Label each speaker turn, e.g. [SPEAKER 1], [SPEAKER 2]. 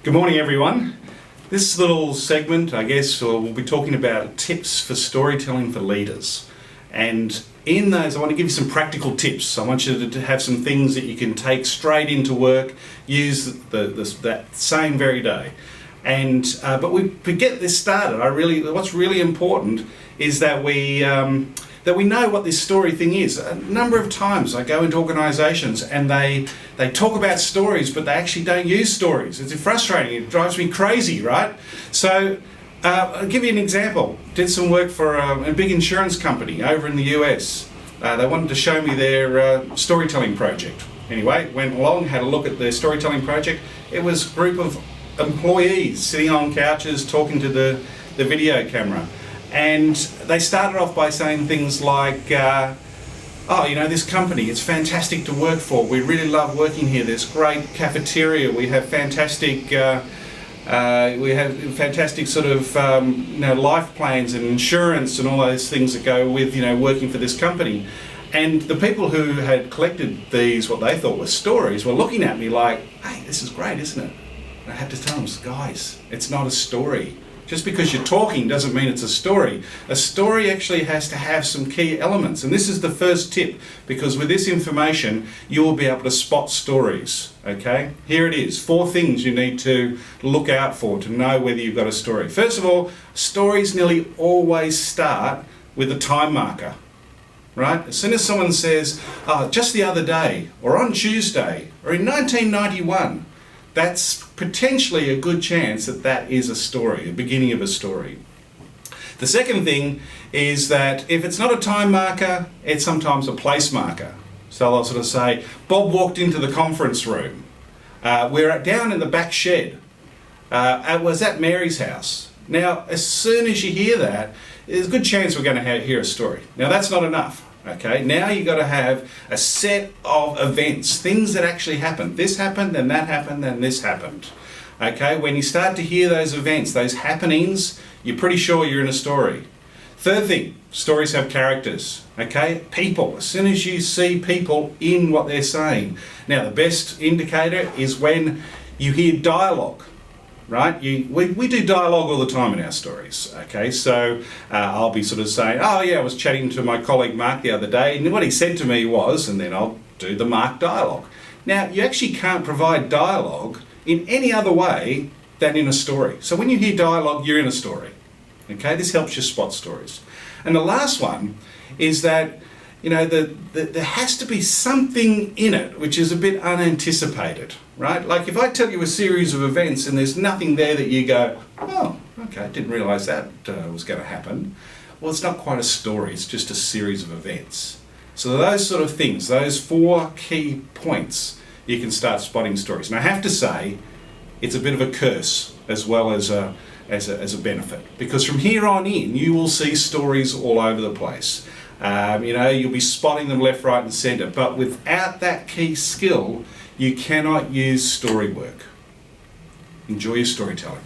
[SPEAKER 1] Good morning, everyone. This little segment, I guess, we'll be talking about tips for storytelling for leaders. And in those, I want to give you some practical tips. I want you to have some things that you can take straight into work, use that same very day. And but we get this started. What's really important is that we know what this story thing is. A number of times I go into organisations and they talk about stories, but they actually don't use stories. It's frustrating. It drives me crazy, right? So I'll give you an example. Did some work for a big insurance company over in the US. They wanted to show me their storytelling project. Anyway, went along, had a look at their storytelling project. It was a group of employees sitting on couches talking to the video camera. And they started off by saying things like, this company, it's fantastic to work for. We really love working here. There's great cafeteria. We have fantastic sort of life plans and insurance and all those things that go with working for this company. And the people who had collected these, what they thought were stories, were looking at me like, hey, this is great, isn't it? And I had to tell them, guys, it's not a story. Just because you're talking doesn't mean it's a story. A story actually has to have some key elements. And this is the first tip, because with this information, you will be able to spot stories, okay? Here it is, 4 things you need to look out for to know whether you've got a story. First of all, stories nearly always start with a time marker, right? As soon as someone says, just the other day, or on Tuesday, or in 1991, that's potentially a good chance that that is a story, a beginning of a story. The second thing is that if it's not a time marker, it's sometimes a place marker. So they'll sort of say, Bob walked into the conference room. We're down in the back shed. I was at Mary's house. Now, as soon as you hear that, there's a good chance we're going to hear a story. Now, that's not enough. Okay, now you've got to have a set of events, things that actually happened. This happened, then that happened, then this happened. Okay, when you start to hear those events, those happenings, you're pretty sure you're in a story. Third thing, stories have characters. Okay, people. As soon as you see people in what they're saying. Now, the best indicator is when you hear dialogue. Right? We do dialogue all the time in our stories, okay? So I'll be sort of saying, I was chatting to my colleague Mark the other day, and what he said to me was, and then I'll do the Mark dialogue. Now, you actually can't provide dialogue in any other way than in a story. So when you hear dialogue, you're in a story, okay? This helps you spot stories. And the last one is that, there has to be something in it which is a bit unanticipated, right? Like if I tell you a series of events and there's nothing there that you go, oh, okay, didn't realise that was going to happen. Well, it's not quite a story, it's just a series of events. So those sort of things, those 4 key points, you can start spotting stories. And I have to say, it's a bit of a curse as well as a benefit, because from here on in, you will see stories all over the place. You'll be spotting them left, right and centre, but without that key skill, you cannot use story work. Enjoy your storytelling.